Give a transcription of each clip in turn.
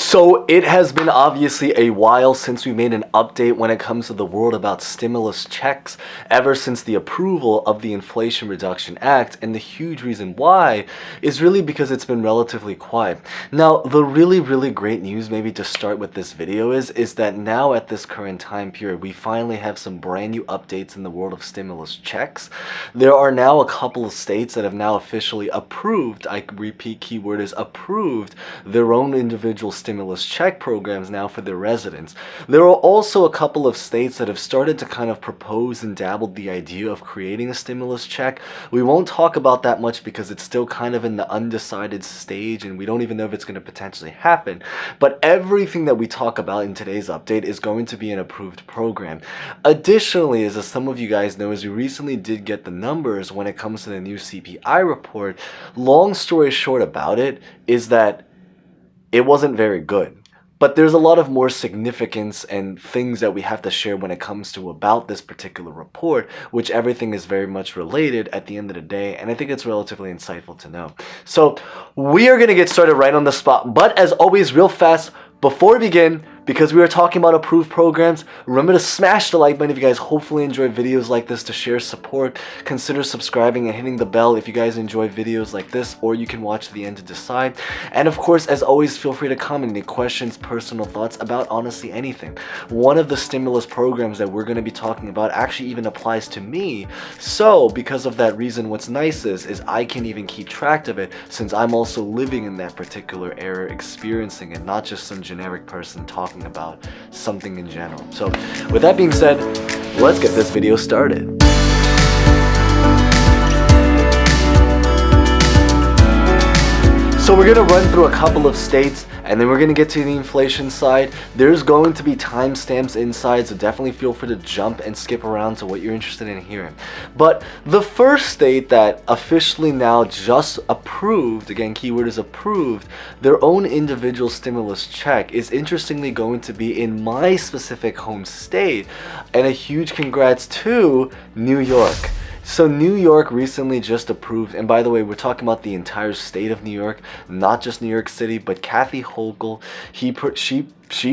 So it has been obviously a while since we made an update when it comes to the world about stimulus checks, ever since the approval of the Inflation Reduction Act, and the huge reason why is really because it's been relatively quiet. Now, the really great news maybe to start with this video is that now at this current time period, we finally have some brand new updates in the world of stimulus checks. There are now a couple of states that have now officially approved, I repeat, keyword is approved, their own individual stimulus check programs now for their residents. There are also a couple of states that have started to kind of propose and dabbled the idea of creating a stimulus check. We won't talk about that much because it's still kind of in the undecided stage and we don't even know if it's going to potentially happen. But everything that we talk about in today's update is going to be an approved program. Additionally, as some of you guys know, as we recently did get the numbers when it comes to the new CPI report, long story short about it is that it wasn't very good. But there's a lot of more significance and things that we have to share when it comes to about this particular report, which everything is very much related at the end of the day, and I think it's relatively insightful to know. So we are going to get started right on the spot, but as always, real fast, before we begin, because we are talking about approved programs, remember to smash the like button if you guys hopefully enjoy videos like this to share support. Consider subscribing and hitting the bell if you guys enjoy videos like this, or you can watch to the end to decide. And of course, as always, feel free to comment any questions, personal thoughts about honestly anything. One of the stimulus programs that we're going to be talking about actually even applies to me. So because of that reason, what's nice is I can even keep track of it since I'm also living in that particular era, experiencing it, not just some generic person talking about something in general. So with that being said, let's get this video started. So we're going to run through a couple of states and then we're going to get to the inflation side. There's going to be timestamps inside, so definitely feel free to jump and skip around to what you're interested in hearing. But the first state that officially now just approved, again keyword is approved, their own individual stimulus check is interestingly going to be in my specific home state, and a huge congrats to New York. So New York recently just approved, and by the way, we're talking about the entire state of New York, not just New York City, but Kathy Hochul, she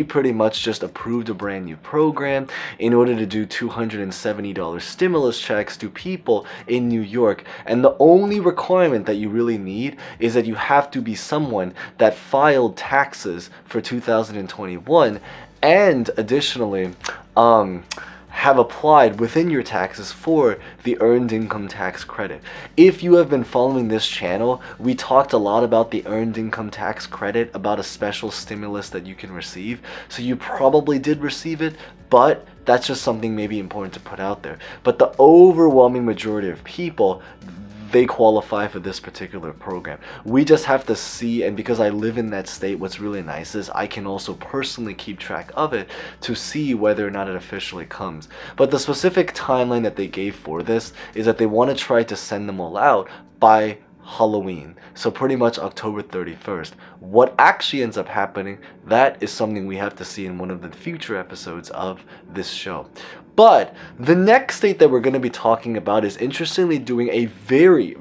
pretty much just approved a brand new program in order to do $270 stimulus checks to people in New York. And the only requirement that you really need is that you have to be someone that filed taxes for 2021 and additionally, have applied within your taxes for the earned income tax credit. If you have been following this channel, we talked a lot about the earned income tax credit, about a special stimulus that you can receive. So you probably did receive it, but that's just something maybe important to put out there. But the overwhelming majority of people, they qualify for this particular program. We just have to see, and because I live in that state, what's really nice is I can also personally keep track of it to see whether or not it officially comes. But the specific timeline that they gave for this is that they want to try to send them all out by Halloween, so pretty much October 31st. What actually ends up happening, that is something we have to see in one of the future episodes of this show. But the next state that we're going to be talking about is interestingly doing a very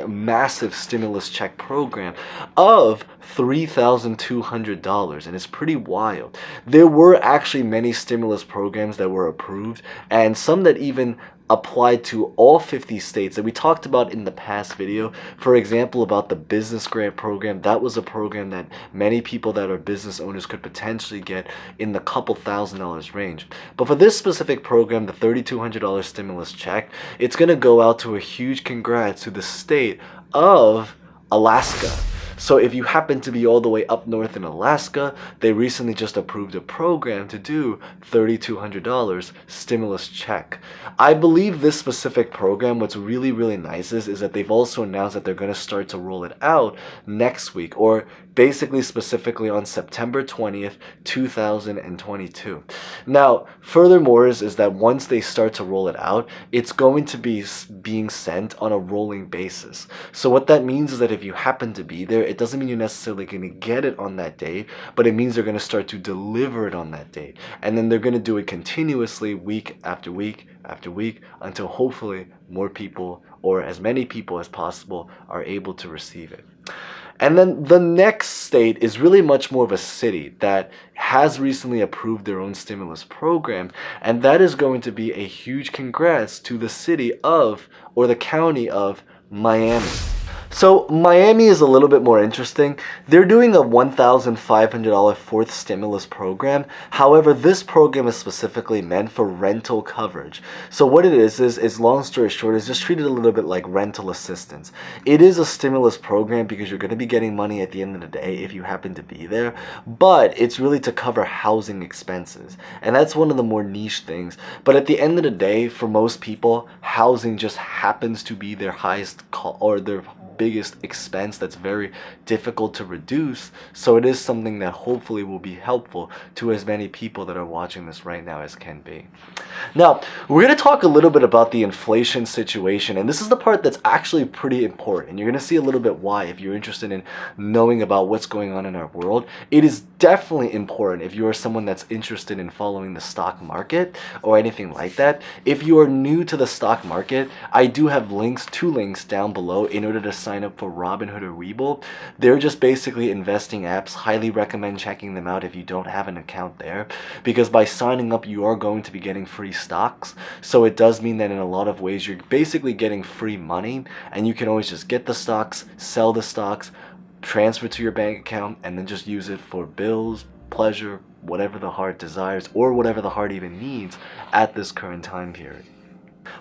massive stimulus check program of $3,200, and it's pretty wild. There were actually many stimulus programs that were approved, and some that even applied to all 50 states that we talked about in the past video. For example, about the business grant program, that was a program that many people that are business owners could potentially get in the couple $1,000s range. But for this specific program, the $3,200 stimulus check, it's going to go out to a huge congrats to the state of Alaska. So if you happen to be all the way up north in Alaska, they recently just approved a program to do $3,200 stimulus check. I believe this specific program, what's really nice is that they've also announced that they're going to start to roll it out next week, or basically specifically on September 20th, 2022. Now, furthermore is that once they start to roll it out, it's going to be being sent on a rolling basis. So what that means is that if you happen to be there, it doesn't mean you're necessarily going to get it on that date, but it means they're going to start to deliver it on that date. And then they're going to do it continuously week after week after week until hopefully more people, or as many people as possible, are able to receive it. And then the next state is really much more of a city that has recently approved their own stimulus program, and that is going to be a huge congrats to the city of, or the county of, Miami. So Miami is a little bit more interesting. They're doing a $1,500 fourth stimulus program. However, this program is specifically meant for rental coverage. So what it is long story short, is just treated a little bit like rental assistance. It is a stimulus program because you're going to be getting money at the end of the day if you happen to be there, but it's really to cover housing expenses. And that's one of the more niche things. But at the end of the day, for most people, housing just happens to be their highest cost or their biggest expense that's very difficult to reduce. So it is something that hopefully will be helpful to as many people that are watching this right now as can be. Now, we're going to talk a little bit about the inflation situation, and this is the part that's actually pretty important. You're going to see a little bit why if you're interested in knowing about what's going on in our world. It is definitely important if you are someone that's interested in following the stock market or anything like that. If you are new to the stock market, I do have two links down below in order to sign up for Robinhood or WeBull. They're just basically investing apps. Highly recommend checking them out if you don't have an account there, because by signing up you are going to be getting free stocks. So it does mean that in a lot of ways you're basically getting free money, and you can always just get the stocks, sell the stocks, transfer to your bank account, and then just use it for bills, pleasure, whatever the heart desires, or whatever the heart even needs at this current time period.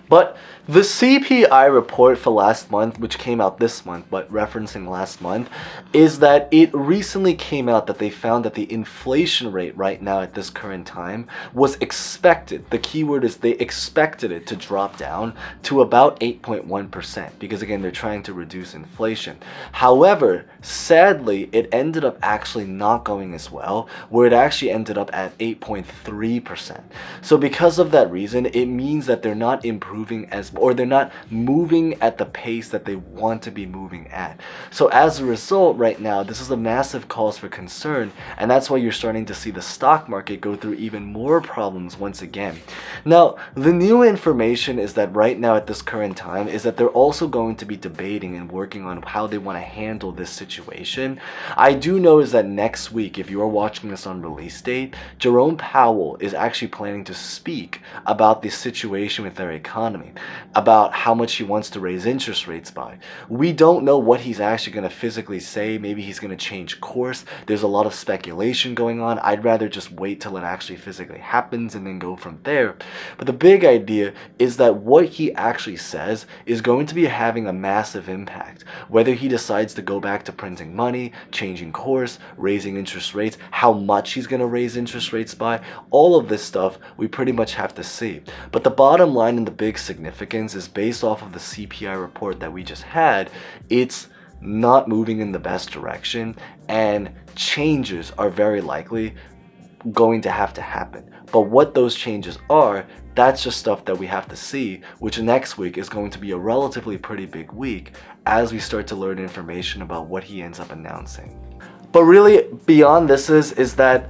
But the CPI report for last month, which came out this month, but referencing last month, is that it recently came out that they found that the inflation rate right now at this current time was expected. The keyword is they expected it to drop down to about 8.1%, because again, they're trying to reduce inflation. However, sadly, it ended up actually not going as well, where it actually ended up at 8.3%. So because of that reason, it means that they're not improving they're not moving at the pace that they want to be moving at. So as a result, right now, this is a massive cause for concern, and that's why you're starting to see the stock market go through even more problems once again. Now, the new information is that right now at this current time is that they're also going to be debating and working on how they want to handle this situation. I do know is that next week, if you are watching this on release date, Jerome Powell is actually planning to speak about the situation with their economy, about how much he wants to raise interest rates by. We don't know what he's actually going to physically say. Maybe he's going to change course. There's a lot of speculation going on. I'd rather just wait till it actually physically happens and then go from there. But the big idea is that what he actually says is going to be having a massive impact. Whether he decides to go back to printing money, changing course, raising interest rates, how much he's going to raise interest rates by, all of this stuff we pretty much have to see. But the bottom line and the big significance is based off of the CPI report that we just had. It's not moving in the best direction, and changes are very likely going to have to happen. But what those changes are, that's just stuff that we have to see, which next week is going to be a relatively pretty big week as we start to learn information about what he ends up announcing. But really, beyond this is that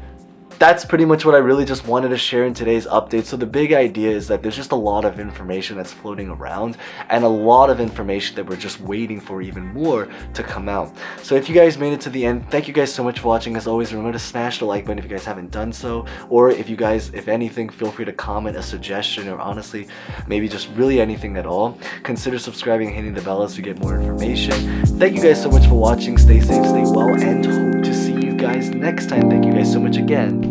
that's pretty much what I really just wanted to share in today's update. So the big idea is that there's just a lot of information that's floating around, and a lot of information that we're just waiting for even more to come out. So if you guys made it to the end, thank you guys so much for watching. As always, remember to smash the like button if you guys haven't done so, or if you guys, if anything, feel free to comment a suggestion, or honestly, maybe just really anything at all. Consider subscribing and hitting the bell as we get more information. Thank you guys so much for watching. Stay safe, stay well, and hope to see you guys next time. Thank you guys so much again.